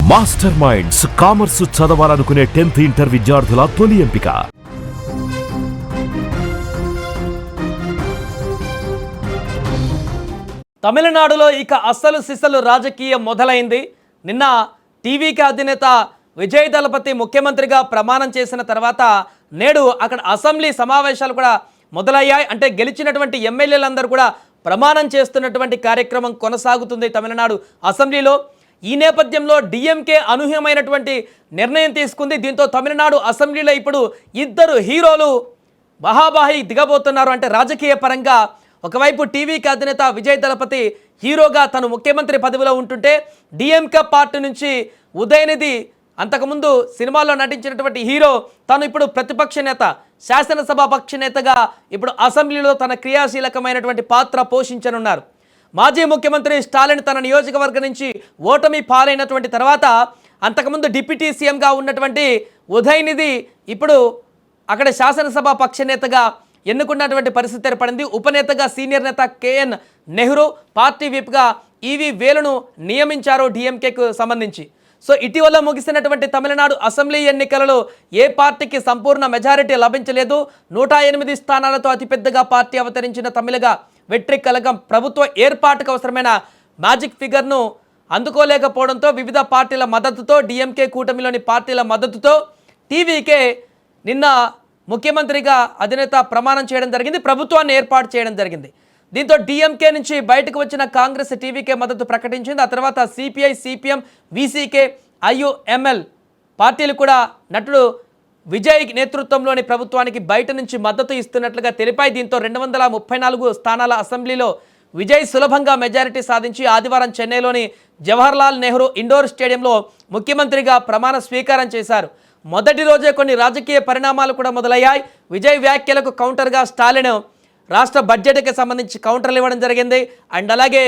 Master minds commerce చదవాలనుకునే 10th inter విద్యార్థుల తొలి ఎంపిక. తమిళనాడులో ఇక అస్సలు సిసలు రాజకీయం మొదలైంది. నిన్న టీవీకి అధినేత విజయ్ దళపతి ముఖ్యమంత్రిగా ప్రమాణం చేసిన తర్వాత నేడు అక్కడ అసెంబ్లీ సమావేశాలు కూడా మొదలయ్యాయి. అంటే గెలిచినటువంటి ఎమ్మెల్యేలందరూ కూడా ప్రమాణం చేస్తున్నటువంటి కార్యక్రమం కొనసాగుతుంది తమిళనాడు అసెంబ్లీలో. ఈ నేపథ్యంలో డిఎంకే అనూహ్యమైనటువంటి నిర్ణయం తీసుకుంది. దీంతో తమిళనాడు అసెంబ్లీలో ఇప్పుడు ఇద్దరు హీరోలు బహాబాహి దిగబోతున్నారు. అంటే రాజకీయ పరంగా ఒకవైపు టీవీకి అధినేత విజయ్ దళపతి హీరోగా తను ముఖ్యమంత్రి పదవిలో ఉంటుంటే, డిఎంకే పార్టీ నుంచి ఉదయనిధి అంతకుముందు సినిమాల్లో నటించినటువంటి హీరో తను ఇప్పుడు ప్రతిపక్ష నేత, శాసనసభ పక్ష నేతగా ఇప్పుడు అసెంబ్లీలో తన క్రియాశీలకమైనటువంటి పాత్ర పోషించనున్నారు. మాజీ ముఖ్యమంత్రి స్టాలిన్ తన నియోజకవర్గం నుంచి ఓటమి పాలైనటువంటి తర్వాత అంతకుముందు డిప్యూటీ సీఎంగా ఉన్నటువంటి ఉదయనిధి ఇప్పుడు అక్కడ శాసనసభ పక్ష నేతగా ఎన్నుకున్నటువంటి పరిస్థితి ఏర్పడింది. ఉపనేతగా సీనియర్ నేత కేఎన్ నెహ్రూ, పార్టీ విప్గా ఈవి వేలును నియమించారు డిఎంకేకు సంబంధించి. సో ఇటీవల ముగిసినటువంటి తమిళనాడు అసెంబ్లీ ఎన్నికలలో ఏ పార్టీకి సంపూర్ణ మెజారిటీ లభించలేదు. 108 స్థానాలతో అతిపెద్దగా పార్టీ అవతరించిన తమిళగా వెట్రి కలగం ప్రభుత్వ ఏర్పాటుకు అవసరమైన మ్యాజిక్ ఫిగర్ను అందుకోలేకపోవడంతో వివిధ పార్టీల మద్దతుతో, డిఎంకే కూటమిలోని పార్టీల మద్దతుతో టీవీకే నిన్న ముఖ్యమంత్రిగా అధినేత ప్రమాణం చేయడం జరిగింది, ప్రభుత్వాన్ని ఏర్పాటు చేయడం జరిగింది. దీంతో డిఎంకే నుంచి బయటకు వచ్చిన కాంగ్రెస్ టీవీకే మద్దతు ప్రకటించింది. ఆ తర్వాత సిపిఐ, సిపిఎం, విసికే, ఐయుఎంఎల్ పార్టీలు కూడా నటుడు విజయ్ నేతృత్వంలోని ప్రభుత్వానికి బయట నుంచి మద్దతు ఇస్తున్నట్లుగా తెలిపాయి. దీంతో 234 స్థానాల అసెంబ్లీలో విజయ్ సులభంగా మెజారిటీ సాధించి ఆదివారం చెన్నైలోని జవహర్లాల్ నెహ్రూ ఇండోర్ స్టేడియంలో ముఖ్యమంత్రిగా ప్రమాణ స్వీకారం చేశారు. మొదటి రోజే కొన్ని రాజకీయ పరిణామాలు కూడా మొదలయ్యాయి. విజయ్ వ్యాఖ్యలకు కౌంటర్గా స్టాలిన్ రాష్ట్ర బడ్జెట్కి సంబంధించి కౌంటర్లు ఇవ్వడం జరిగింది. అండ్ అలాగే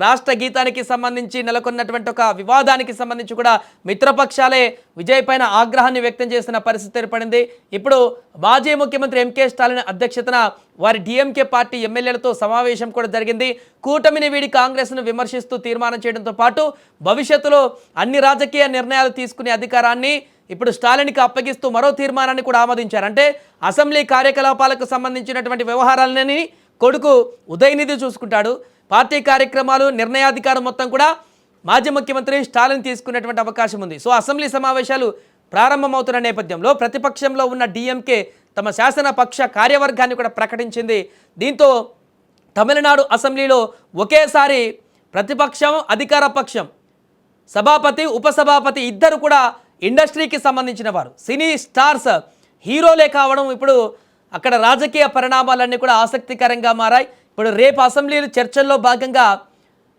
రాష్ట్ర గీతానికి సంబంధించి నెలకొన్నటువంటి ఒక వివాదానికి సంబంధించి కూడా మిత్రపక్షాలే విజయ్ పైన ఆగ్రహాన్ని వ్యక్తం చేసిన పరిస్థితి ఏర్పడింది. ఇప్పుడు మాజీ ముఖ్యమంత్రి ఎంకే స్టాలిన్ అధ్యక్షతన వారి డిఎంకే పార్టీ ఎమ్మెల్యేలతో సమావేశం కూడా జరిగింది. కూటమిని వీడి కాంగ్రెస్ను విమర్శిస్తూ తీర్మానం చేయడంతో పాటు భవిష్యత్తులో అన్ని రాజకీయ నిర్ణయాలు తీసుకునే అధికారాన్ని ఇప్పుడు స్టాలిన్కి అప్పగిస్తూ మరో తీర్మానాన్ని కూడా ఆమోదించారు. అంటే అసెంబ్లీ కార్యకలాపాలకు సంబంధించినటువంటి వ్యవహారాలని కొడుకు ఉదయనిధి చూసుకుంటాడు. పార్టీ కార్యక్రమాలు, నిర్ణయాధికారం మొత్తం కూడా మాజీ ముఖ్యమంత్రి స్టాలిన్ తీసుకునేటువంటి అవకాశం ఉంది. సో అసెంబ్లీ సమావేశాలు ప్రారంభమవుతున్న నేపథ్యంలో ప్రతిపక్షంలో ఉన్న డిఎంకే తమ శాసనపక్ష కార్యవర్గాన్ని కూడా ప్రకటించింది. దీంతో తమిళనాడు అసెంబ్లీలో ఒకేసారి ప్రతిపక్షం, అధికార పక్షం, సభాపతి, ఉపసభాపతి ఇద్దరు కూడా ఇండస్ట్రీకి సంబంధించిన వారు, సినీ స్టార్స్, హీరోలే కావడం ఇప్పుడు అక్కడ రాజకీయ పరిణామాలన్నీ కూడా ఆసక్తికరంగా మారాయి. ఇప్పుడు రేపు అసెంబ్లీలు చర్చల్లో భాగంగా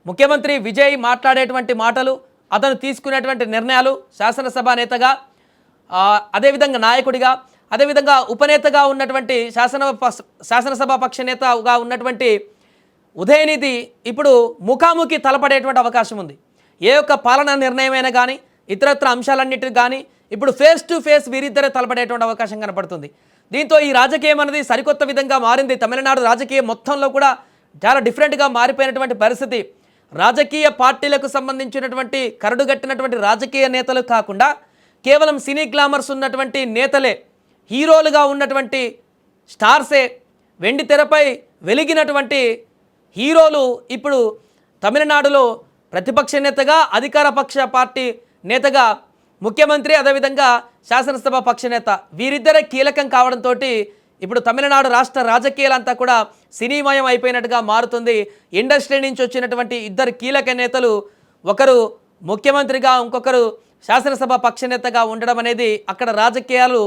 ముఖ్యమంత్రి విజయ్ మాట్లాడేటువంటి మాటలు, అతను తీసుకునేటువంటి నిర్ణయాలు, శాసనసభ నేతగా, అదేవిధంగా నాయకుడిగా, అదేవిధంగా ఉపనేతగా ఉన్నటువంటి శాసనసభ పక్ష నేతగా ఉన్నటువంటి ఉదయనిధి ఇప్పుడు ముఖాముఖి తలపడేటువంటి అవకాశం ఉంది. ఏ ఒక్క పాలనా నిర్ణయమైనా కానీ ఇతరత్ర అంశాలన్నిటికి కానీ ఇప్పుడు ఫేస్ టు ఫేస్ వీరిద్దరే తలపడేటువంటి అవకాశం కనపడుతుంది. దీంతో ఈ రాజకీయం అనేది సరికొత్త విధంగా మారింది. తమిళనాడు రాజకీయం మొత్తంలో కూడా చాలా డిఫరెంట్గా మారిపోయినటువంటి పరిస్థితి. రాజకీయ పార్టీలకు సంబంధించినటువంటి కరడుగట్టినటువంటి రాజకీయ నేతలు కాకుండా కేవలం సినీ గ్లామర్స్ ఉన్నటువంటి నేతలే, హీరోలుగా ఉన్నటువంటి స్టార్సే, వెండి తెరపై వెలిగినటువంటి హీరోలు ఇప్పుడు తమిళనాడులో ప్రతిపక్ష నేతగా, అధికార పక్ష పార్టీ నేతగా ముఖ్యమంత్రి, అదేవిధంగా శాసనసభ పక్ష నేత వీరిద్దరే కీలకం కావడంతో ఇప్పుడు తమిళనాడు రాష్ట్ర రాజకీయాలంతా కూడా సినీమయం అయిపోయినట్టుగా మారుతుంది. ఇండస్ట్రీ నుంచి వచ్చినటువంటి ఇద్దరు కీలక నేతలు, ఒకరు ముఖ్యమంత్రిగా, ఇంకొకరు శాసనసభ పక్ష నేతగా ఉండడం అనేది అక్కడ రాజకీయాలు,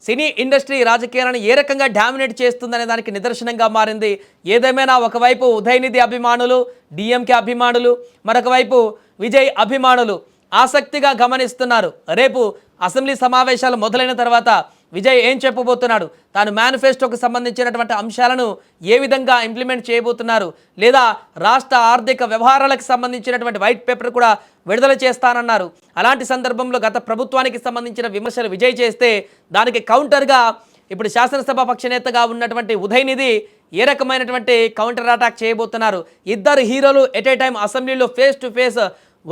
సినీ ఇండస్ట్రీ రాజకీయాలను ఏ రకంగా డామినేట్ చేస్తుందనే దానికి నిదర్శనంగా మారింది. ఏదేమైనా ఒకవైపు ఉదయనిధి అభిమానులు, డిఎంకే అభిమానులు, మరొక వైపు విజయ్ అభిమానులు ఆసక్తిగా గమనిస్తున్నారు. రేపు అసెంబ్లీ సమావేశాలు మొదలైన తర్వాత విజయ్ ఏం చెప్పబోతున్నాడు, తాను మేనిఫెస్టోకు సంబంధించినటువంటి అంశాలను ఏ విధంగా ఇంప్లిమెంట్ చేయబోతున్నారు, లేదా రాష్ట్ర ఆర్థిక వ్యవహారాలకు సంబంధించినటువంటి వైట్ పేపర్ కూడా విడుదల చేస్తానన్నారు. అలాంటి సందర్భంలో గత ప్రభుత్వానికి సంబంధించిన విమర్శలు విజయ్ చేస్తే దానికి కౌంటర్గా ఇప్పుడు శాసనసభ పక్ష నేతగా ఉన్నటువంటి ఉదయనిధి ఏ రకమైనటువంటి కౌంటర్ అటాక్ చేయబోతున్నారు. ఇద్దరు హీరోలు ఎట్ ఏ టైం అసెంబ్లీలో ఫేస్ టు ఫేస్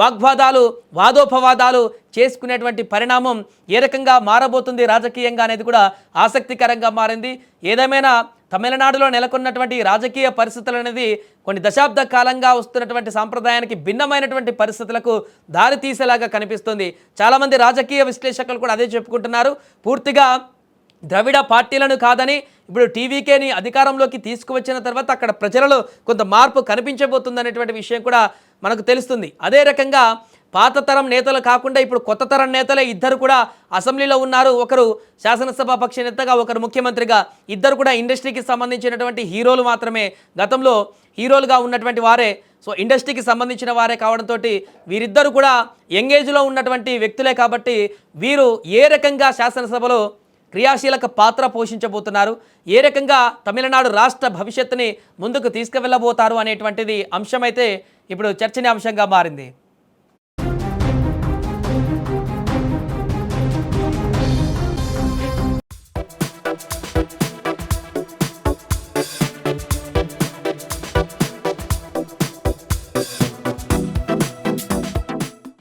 వాగ్వాదాలు వాదోపవాదాలు చేసుకునేటువంటి పరిణామం ఏ రకంగా మారబోతుంది రాజకీయంగా అనేది కూడా ఆసక్తికరంగా మారింది. ఏదేమైనా తమిళనాడులో నెలకొన్నటువంటి రాజకీయ పరిస్థితులు అనేది కొన్ని దశాబ్ద కాలంగా వస్తున్నటువంటి సాంప్రదాయానికి భిన్నమైనటువంటి పరిస్థితులకు దారి తీసేలాగా కనిపిస్తుంది. చాలామంది రాజకీయ విశ్లేషకులు కూడా అదే చెప్పుకుంటున్నారు. పూర్తిగా ద్రవిడ పార్టీలను కాదని ఇప్పుడు టీవీకేని అధికారంలోకి తీసుకువచ్చిన తర్వాత అక్కడ ప్రజలలో కొంత మార్పు కనిపించబోతుంది అనేటువంటి విషయం కూడా మనకు తెలుస్తుంది. అదే రకంగా పాత తరం నేతలు కాకుండా ఇప్పుడు కొత్త తరం నేతలే ఇద్దరు కూడా అసెంబ్లీలో ఉన్నారు. ఒకరు శాసనసభ పక్ష నేతగా, ఒకరు ముఖ్యమంత్రిగా. ఇద్దరు కూడా ఇండస్ట్రీకి సంబంధించినటువంటి హీరోలు మాత్రమే, గతంలో హీరోలుగా ఉన్నటువంటి వారే. సో ఇండస్ట్రీకి సంబంధించిన వారే కావడంతో వీరిద్దరు కూడా యంగేజ్లో ఉన్నటువంటి వ్యక్తులే కాబట్టి వీరు ఏ రకంగా శాసనసభలో క్రియాశీలక పాత్ర పోషించబోతున్నారు, ఏ రకంగా తమిళనాడు రాష్ట్ర భవిష్యత్తుని ముందుకు తీసుకువెళ్ళబోతారు అనేటువంటిది అంశమైతే ఇప్పుడు చర్చనీయాంశంగా మారింది.